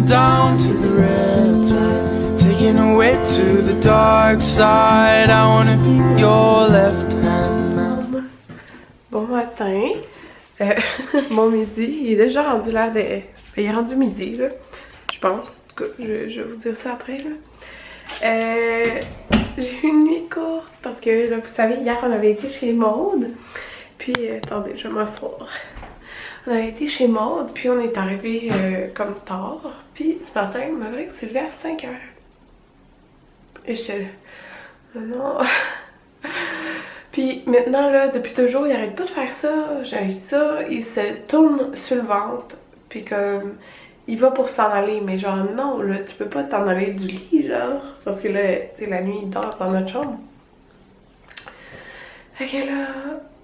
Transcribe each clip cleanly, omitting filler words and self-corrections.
down to the red tide, taking away to the dark side. I wanna be your left hand man. Bon matin. Bon midi. Il est déjà rendu l'heure de... Il est rendu midi, là. Je pense. En tout cas, je vais vous dire ça après, là. J'ai eu une nuit courte parce que, là, vous savez, hier, on avait été chez Maude. Puis, attendez, je vais m'asseoir. On avait été chez Maude, puis on est arrivé comme tard. Puis, ce matin, il m'a dit que c'est levé à 5 h. Et j'étais là, non. Puis maintenant, là, depuis 2 jours, il arrête pas de faire ça. J'ai ça, il se tourne sur le ventre. Puis comme, il va pour s'en aller. Mais genre, non, là, tu peux pas t'en aller du lit, genre. Parce que là, c'est la nuit, il dort dans notre chambre. Fait que là,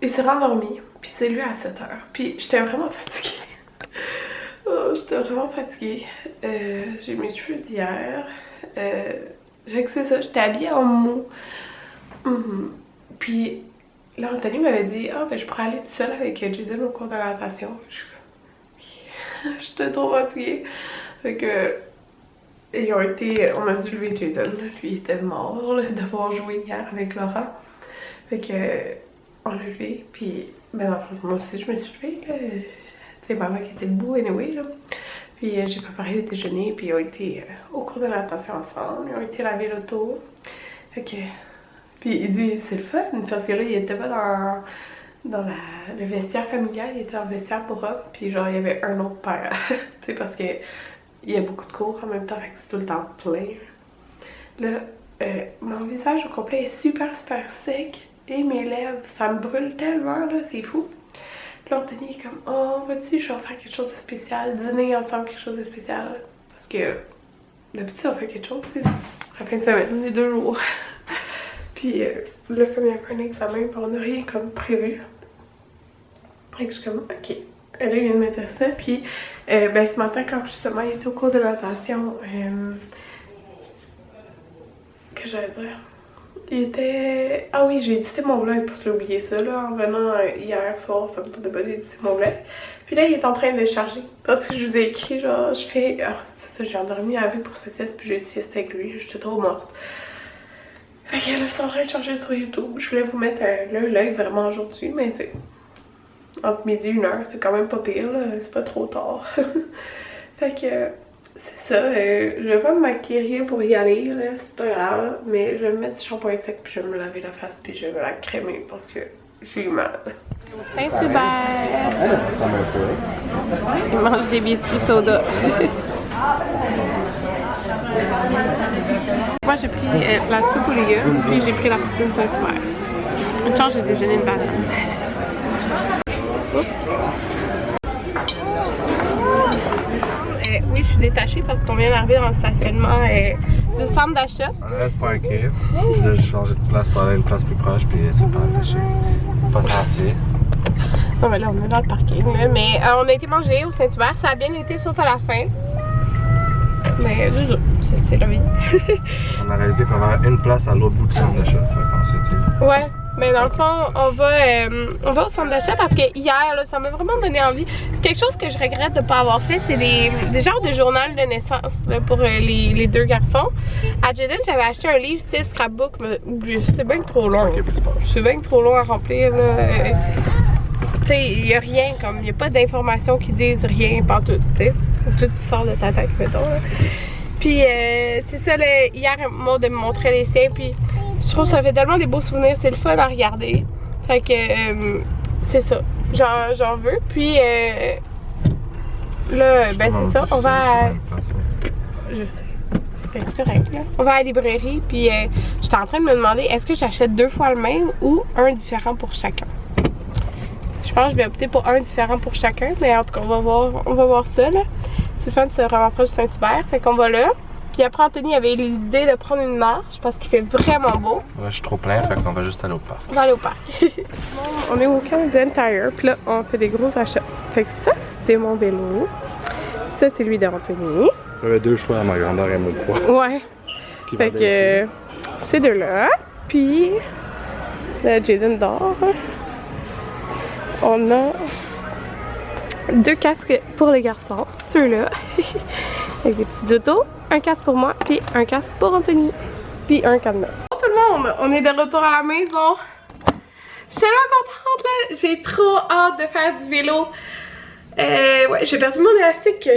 il s'est rendormi. Puis c'est lui à 7 h. Puis j'étais vraiment fatiguée. Oh, j'étais vraiment fatiguée. J'ai mes cheveux d'hier. J'ai que c'est ça, j'étais habillée en mou. Puis là, Anthony m'avait dit, ah, ben je pourrais aller toute seule avec Jaden au cours de la natation. Je suis comme, j'étais trop fatiguée. Fait que, ils ont été, on a dû lever Jaden. Lui, il était mort d'avoir joué hier avec Laura. Fait que, on l'a levé. Puis, ben, en fait, moi aussi, je me suis levée. C'est maman qui était debout, anyway, là. Puis j'ai préparé le déjeuner, puis ils ont été au cours de la natation ensemble, ils ont été laver l'auto. Fait que... Puis il dit, c'est le fun, parce que là, il était pas dans le vestiaire familial, il était dans le vestiaire pour hommes, puis genre, il y avait un autre père. Tu sais, parce que il y a beaucoup de cours en même temps, fait que c'est tout le temps plein. Là, mon visage au complet est super sec, et mes lèvres, ça me brûle tellement, là, c'est fou. Puis là, Anthony est comme, oh, vas-tu, je vais faire quelque chose de spécial, dîner ensemble, quelque chose de spécial. Parce que d'habitude, on fait quelque chose, tu sais, la fin de semaine, les 2 jours. Puis là, comme il y a un examen, on n'a rien comme prévu. Fait que je suis comme, ok. Elle vient de mettre ça. Puis, ben, ce matin, quand justement il était au cours de natation, que j'allais dire? Il était... Ah oui, j'ai édité mon vlog pour se l'oublier ça, là, en venant hier soir, ça me tentait pas d'éditer mon vlog. Puis là, il est en train de le charger. Parce que je vous ai écrit, genre, je fais... Ah, c'est ça, j'ai endormi à la vue pour ce sieste, puis j'ai sieste avec lui, j'étais trop morte. Fait que là, c'est en train de charger sur YouTube. Je voulais vous mettre le vlog vraiment aujourd'hui, mais tu sais, entre midi et 1 h, c'est quand même pas pire, là, c'est pas trop tard. Fait que... C'est ça, je vais pas me maquiller pour y aller, là, c'est pas grave, mais je vais me mettre du shampoing sec puis je vais me laver la face puis je vais me la crémer parce que j'ai mal. Saint-Hubert! Il mange des biscuits soda. Moi j'ai pris la soupe aux légumes puis j'ai pris la poutine Saint-Hubert. Une chance, j'ai déjeuné une banane. Oui, je suis détachée parce qu'on vient d'arriver dans le stationnement du centre d'achat. On reste parqué. Là, j'ai changé de place pour aller à une place plus proche, puis c'est pas attaché. Pas censé. Non, mais là, on est dans le parking. Là. Mais on a été manger au Saint-Hubert. Ça a bien été, sauf à la fin. Mais c'est la vie. On a réalisé qu'on avait une place à l'autre bout du centre d'achat. Fait qu'on s'est dit. Ouais. Mais dans le fond, on va au centre d'achat parce que hier, là, ça m'a vraiment donné envie. C'est quelque chose que je regrette de ne pas avoir fait, c'est des genres de journal de naissance là, pour les 2 garçons. À Jaden, j'avais acheté un livre style scrapbook, mais c'est bien trop long. C'est bien trop long à remplir. Tu sais, il n'y a rien, comme il n'y a pas d'informations qui disent rien partout, tu sais. Tout sort de ta tête, mettons. Là. Puis c'est ça, là, hier, Maud me montrait les siens, puis je trouve que ça fait tellement des beaux souvenirs, c'est le fun à regarder. Fait que c'est ça, j'en veux. Puis là, ben c'est ça, on va à... Je sais, ben c'est correct là. On va à la librairie, puis j'étais en train de me demander, est-ce que j'achète 2 fois le même ou un différent pour chacun? Je pense que je vais opter pour un différent pour chacun, mais en tout cas, on va voir ça là. C'est le fun, c'est vraiment proche du Saint-Hubert, fait qu'on va là. Puis après, Anthony avait l'idée de prendre une marche parce qu'il fait vraiment beau. Ouais, je suis trop plein, fait qu'on va juste aller au parc. On va aller au parc. On est au Canadian Tire, puis là, on fait des gros achats. Fait que ça, c'est mon vélo. Ça, c'est lui d'Anthony. J'avais 2 choix à ma grandeur et mon poids. Ouais. Fait que ces 2-là. Puis, là, Jaden dort. On a 2 casques pour les garçons, ceux-là. Avec des petites autos, un casque pour moi, puis un casque pour Anthony, puis un cadenas. Bonjour tout le monde, on est de retour à la maison. Je suis tellement contente là, j'ai trop hâte de faire du vélo. Ouais, j'ai perdu mon élastique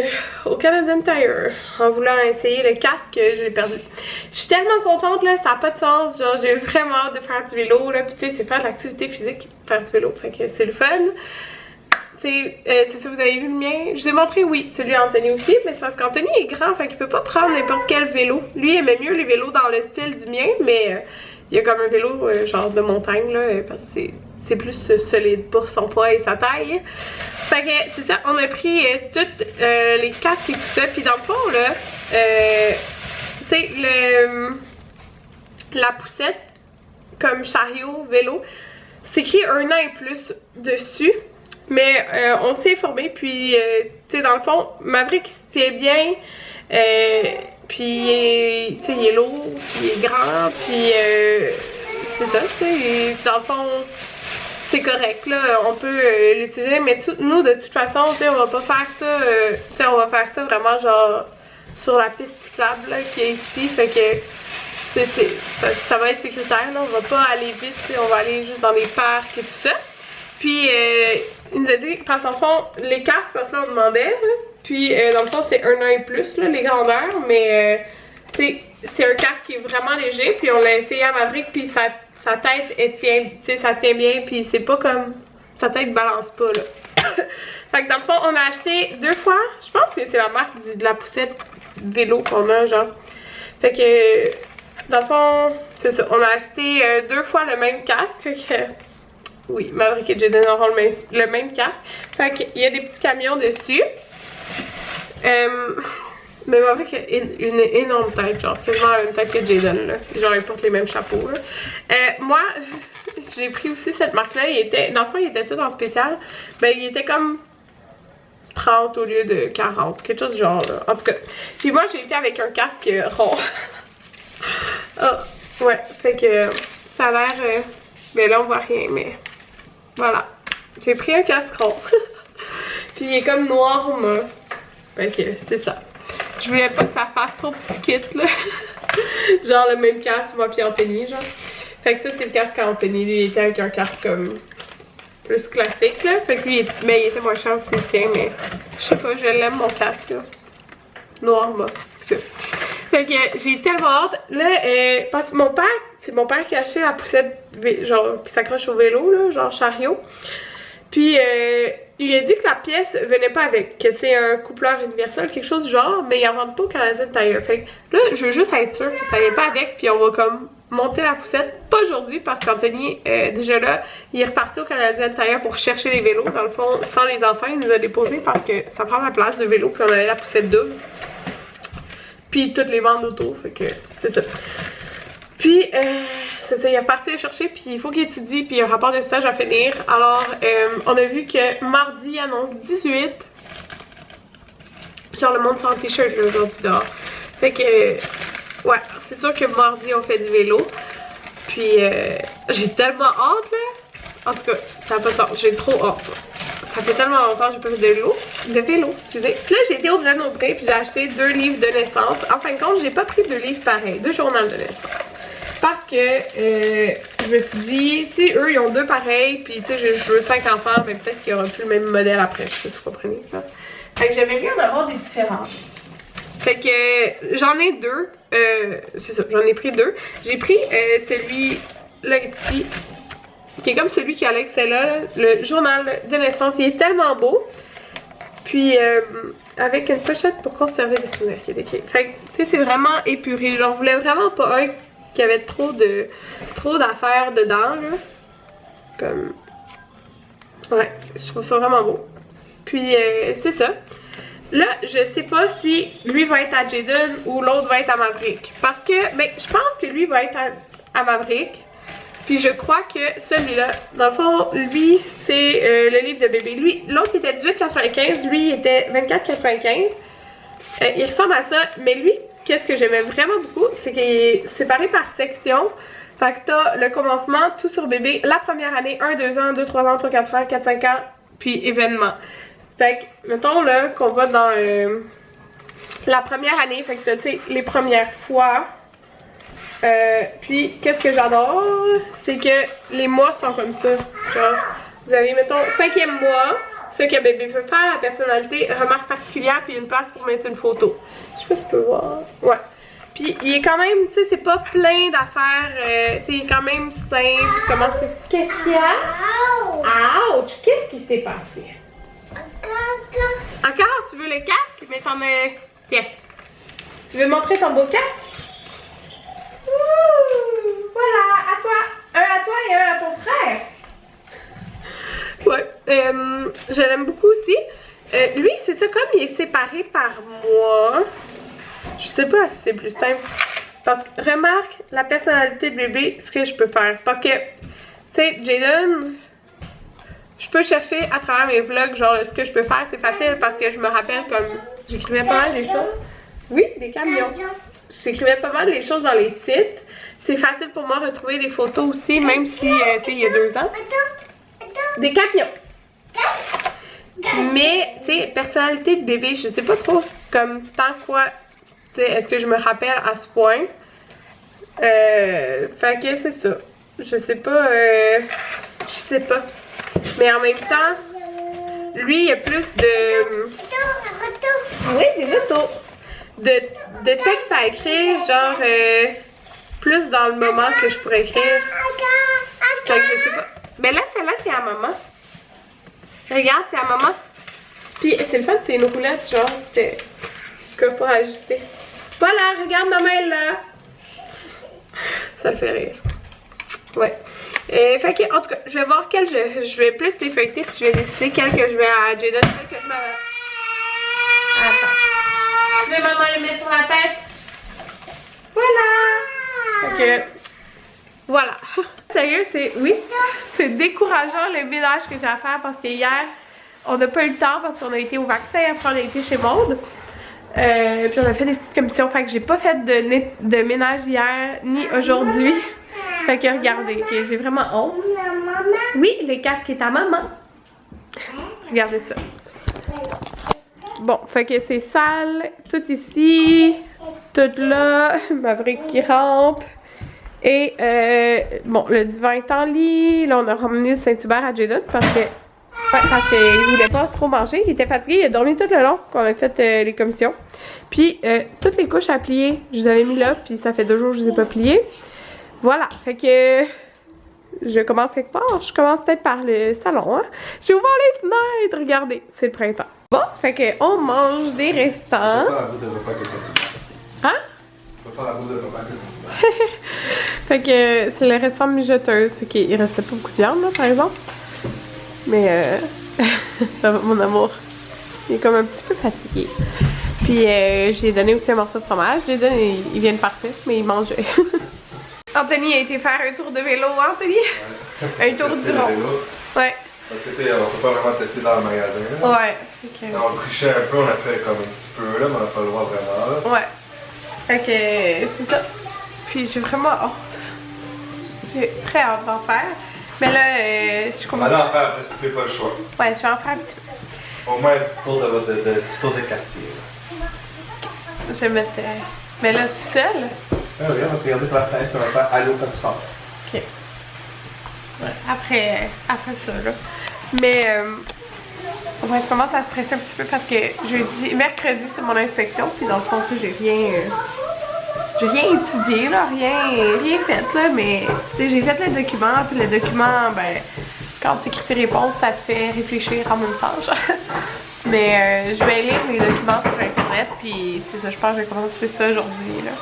au Canadian Tire en voulant essayer le casque, je l'ai perdu. Je suis tellement contente là, ça n'a pas de sens, genre j'ai vraiment hâte de faire du vélo là, puis tu sais c'est faire de l'activité physique, faire du vélo, fait que c'est le fun. C'est ça, vous avez vu le mien? Je vous ai montré, oui, celui d'Anthony aussi, mais c'est parce qu'Anthony est grand, fait qu'il peut pas prendre n'importe quel vélo. Lui, il aimait mieux les vélos dans le style du mien, mais il y a comme un vélo genre de montagne, là, parce que c'est plus solide pour son poids et sa taille. Fait que c'est ça, on a pris tous les casques et tout ça, puis dans le fond, là, tu sais, la poussette, comme chariot, vélo, c'est écrit 1 an et plus dessus. Mais on s'est informé, puis tu sais, dans le fond, Maverick se tient bien, puis tu sais, il est lourd, puis il est grand, puis c'est ça, tu sais, dans le fond, c'est correct, là, on peut l'utiliser, mais nous, de toute façon, tu sais, on va pas faire ça, tu sais, on va faire ça vraiment, genre, sur la piste cyclable, là, qui est ici, fait que, ça va être sécuritaire, là, on va pas aller vite, tu sais, on va aller juste dans les parcs et tout ça. Puis, il nous a dit, parce qu'en fond, les casques, parce que là, on demandait, là, puis dans le fond, c'est 1 an et plus, là, les grandeurs, mais c'est un casque qui est vraiment léger, puis on l'a essayé à Maverick, puis sa tête, elle tient, ça tient bien, puis c'est pas comme, sa tête balance pas, là. Fait que dans le fond, on a acheté 2 fois, je pense que c'est la marque de la poussette vélo qu'on a, genre. Fait que, dans le fond, c'est ça, on a acheté 2 fois le même casque, fait que... Oui, Maverick et Jaden auront le même casque. Fait qu'il y a des petits camions dessus. Mais Maverick a une énorme tête, genre quasiment la même tête que Jaden, là. Genre, ils portent les mêmes chapeaux, là. Moi, j'ai pris aussi cette marque-là. Dans le fond, il était tout en spécial. Ben, il était comme 30 au lieu de 40. Quelque chose du genre, là. En tout cas. Puis moi, j'ai été avec un casque rond. Oh, ouais, fait que ça a l'air... mais là, on voit rien, mais... Voilà. J'ai pris un casque rond. Puis il est comme noir au main. Fait que c'est ça. Je voulais pas que ça fasse trop petit kit, là. Genre le même casque, moi puis Anthony, genre. Fait que ça, c'est le casque à Anthony. Lui, il était avec un casque comme... plus classique, là. Fait que lui, mais il était moins cher aussi le sien, mais... Je sais pas, je l'aime, mon casque, là. Noir, moi. En tout cas. Fait que j'ai tellement hâte. Là, parce que mon père, c'est mon père qui a acheté la poussette, genre, qui s'accroche au vélo, là, genre chariot. Puis, il a dit que la pièce venait pas avec, que c'est un coupleur universel, quelque chose du genre, mais ils en vendent pas au Canadian Tire. Fait que là, je veux juste être sûre que ça vient pas avec, puis on va comme monter la poussette. Pas aujourd'hui, parce qu'Anthony, déjà là, il est reparti au Canadian Tire pour chercher les vélos. Dans le fond, sans les enfants, il nous a déposés parce que ça prend la place de vélo, puis on avait la poussette double. Puis toutes les bandes autour, fait que c'est ça. Puis, c'est ça, il est parti chercher, puis il faut qu'il étudie, puis il y a un rapport de stage à finir. Alors, on a vu que mardi, il annonce 18. Genre, le monde sans t-shirt, là, aujourd'hui, dehors. Fait que, ouais, c'est sûr que mardi, on fait du vélo. Puis, j'ai tellement hâte, là. En tout cas, ça n'a pas de sens, j'ai trop hâte. Ça fait tellement longtemps que j'ai pas fait de vélo, excusez. Puis là, j'ai été au Grenoble, puis j'ai acheté 2 livres de naissance. En fin de compte, j'ai pas pris 2 livres pareils, 2 journaux de naissance. Parce que je me suis dit, si eux, ils ont 2 pareils, puis tu sais, je veux 5 enfants, mais peut-être qu'il y aura plus le même modèle après, je sais pas si vous comprenez. Là. Fait que j'avais bien d'avoir des différences. Fait que j'en ai 2, c'est ça, j'en ai pris 2. J'ai pris celui-là ici, qui est comme celui qui est à l'excella, le journal de naissance. Il est tellement beau. Puis, avec une pochette pour conserver des souvenirs qui est écrit. Fait que, tu sais, c'est vraiment épuré. J'en voulais vraiment pas un qui avait trop d'affaires dedans, là. Comme... Ouais, je trouve ça vraiment beau. Puis, c'est ça. Là, je sais pas si lui va être à Jaden ou l'autre va être à Maverick. Parce que, ben, je pense que lui va être à Maverick. Puis je crois que celui-là, dans le fond, lui, c'est le livre de bébé. Lui, l'autre était 18,95, lui, il était 24,95. Il ressemble à ça, mais lui, qu'est-ce que j'aimais vraiment beaucoup, c'est qu'il est séparé par section. Fait que t'as le commencement, tout sur bébé, la première année, 1, 2 ans, 2, 3 ans, 3, 4 ans, 4, 5 ans, puis événement. Fait que, mettons là, qu'on va dans la première année, fait que tu sais, les premières fois. Puis, qu'est-ce que j'adore, c'est que les mois sont comme ça. Genre, vous avez, mettons, 5e mois, ce que bébé peut faire, la personnalité, remarque particulière, puis une place pour mettre une photo. Je sais pas si tu peux voir. Ouais. Puis, il est quand même, tu sais, c'est pas plein d'affaires, tu sais, il est quand même simple. Comment c'est? Qu'est-ce qu'il y a? Ouch! Qu'est-ce qui s'est passé? Encore? Tu veux le casque? Mais t'en as... Tiens. Tu veux montrer ton beau casque? Ouh, voilà, à toi. Un à toi et un à ton frère. Ouais, je l'aime beaucoup aussi. Lui, c'est ça, comme il est séparé par mois, je sais pas si c'est plus simple. Parce que, remarque, la personnalité de bébé, ce que je peux faire. C'est parce que, tu sais, Jaden, je peux chercher à travers mes vlogs, genre, ce que je peux faire, c'est facile parce que je me rappelle comme, j'écrivais pas mal des choses. Oui, des camions. J'écrivais pas mal les choses dans les titres. C'est facile pour moi de retrouver des photos aussi, même si, tu sais, il y a 2 ans. Des camions. Mais, tu sais, personnalité de bébé, je sais pas trop comme tant quoi, tu sais, est-ce que je me rappelle à ce point. Fait que c'est ça. Je sais pas, Mais en même temps, lui, il y a plus de... Oui, des autos. De textes à écrire, genre plus dans le moment que je pourrais écrire. Fait que je sais pas. Mais là, celle-là, c'est à maman. Regarde, c'est à maman. Puis c'est le fun, c'est une roulette, genre, c'était que pour ajuster. Voilà, regarde, maman est là. Ça fait rire. Ouais. Fait que, en tout cas, je vais voir quelle je vais plus effectuer, puis je vais décider quelle que je vais à Jaden, quelle que je vais à... Attends. Je vais maman le mettre sur la tête. Voilà. Fait que, voilà. Sérieux, c'est décourageant le ménage que j'ai à faire parce que hier, on n'a pas eu le temps parce qu'on a été au vaccin, après on a été chez Maude. Puis on a fait des petites commissions, fait que j'ai pas fait de ménage hier ni aujourd'hui. Fait que regardez, okay, j'ai vraiment honte. Oui, le casque est à maman. Regardez ça. Bon, fait que c'est sale, tout ici, tout là, Maverick qui rampe. Et bon, le divan est en lit. Là, on a ramené le Saint-Hubert à Jaden parce qu'il voulait pas trop manger. Il était fatigué, il a dormi tout le long qu'on a fait les commissions. Puis, toutes les couches à plier, je les avais mis là, puis ça fait 2 jours que je les ai pas pliées. Voilà, fait que je commence quelque part. Je commence peut-être par le salon, hein. J'ai ouvert les fenêtres, regardez, c'est le printemps. Bon, fait que on mange des restants. Hein? Fait que c'est le restant de mijoteuse, fait qu'il restait pas beaucoup de viande là, par exemple. Mais ça va, mon amour. Il est comme un petit peu fatigué. Puis j'ai donné aussi un morceau de fromage. J'ai donné, il vient de partir, mais il mange. Anthony a été faire un tour de vélo, hein, Anthony? Ouais. Un tour du rond. Ouais. On peut pas vraiment tester dans le magasin. Là. Ouais. Okay. On trichait un peu, on a fait comme un petit peu là, mais on n'a pas le droit vraiment. Là. Ouais. Fait que c'est ça. Puis j'ai vraiment hâte. J'ai très hâte d'en faire. Mais là, je commence. On va en faire après, si tu fais pas le choix. Ouais, je vais en faire un petit peu. Au moins un petit tour de quartier. Là. Je vais mettre. Mais là, tout seul? Ah oui, on va te regarder par la fenêtre, on va faire allô comme ça. Ok. Ouais, après ça, là. Mais, ouais, je commence à stresser un petit peu parce que mercredi, c'est mon inspection, puis dans le fond, j'ai rien étudié, là, rien fait, là, mais, tu sais, j'ai fait le document, puis le document, ben, quand tu écris tes réponses, ça te fait réfléchir en même temps, genre. Mais, je vais lire les documents sur Internet, puis c'est ça, je pense que je vais commencer ça aujourd'hui, là.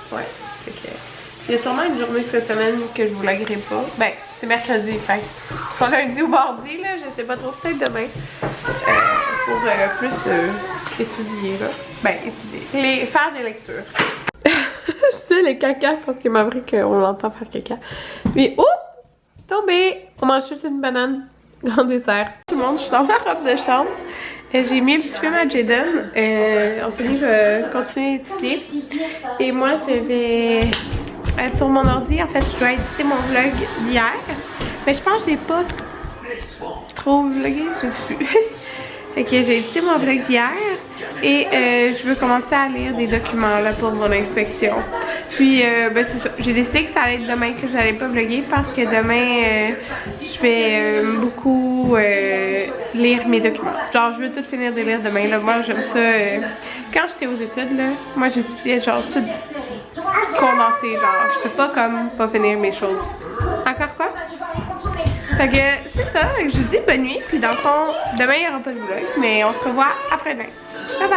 Ouais, fait que... Il y a sûrement une journée cette semaine que je vous laguerai pas. Ben, c'est mercredi, fait soit lundi ou mardi, là, je sais pas trop, peut-être demain. Pour plus étudier, là. Ben, étudier. Faire des lectures. Je sais, les caca, parce que Maverick, on l'entend faire caca. Puis, oups! Tombé! On mange juste une banane. Grand dessert. Tout le monde, je suis dans ma robe de chambre. J'ai mis un petit film à Jaden. Anthony va continuer d'étudier. Et moi, je vais être sur mon ordi. En fait, je dois éditer mon vlog d'hier. Mais je pense que j'ai pas trop vlogué, je sais plus. Fait que j'ai édité mon vlog hier et je veux commencer à lire des documents là, pour mon inspection. Puis ben, c'est ça. J'ai décidé que ça allait être demain que j'allais pas vlogger parce que demain je vais beaucoup lire mes documents. Genre je veux tout finir de lire demain là. Moi j'aime ça. Quand j'étais aux études là, moi j'étudiais genre tout condensé, genre je peux pas comme pas finir mes choses. Encore quoi? Fait que c'est ça, je vous dis bonne nuit, puis dans le fond, demain il n'y aura pas de vlog, mais on se revoit après-demain. Bye bye!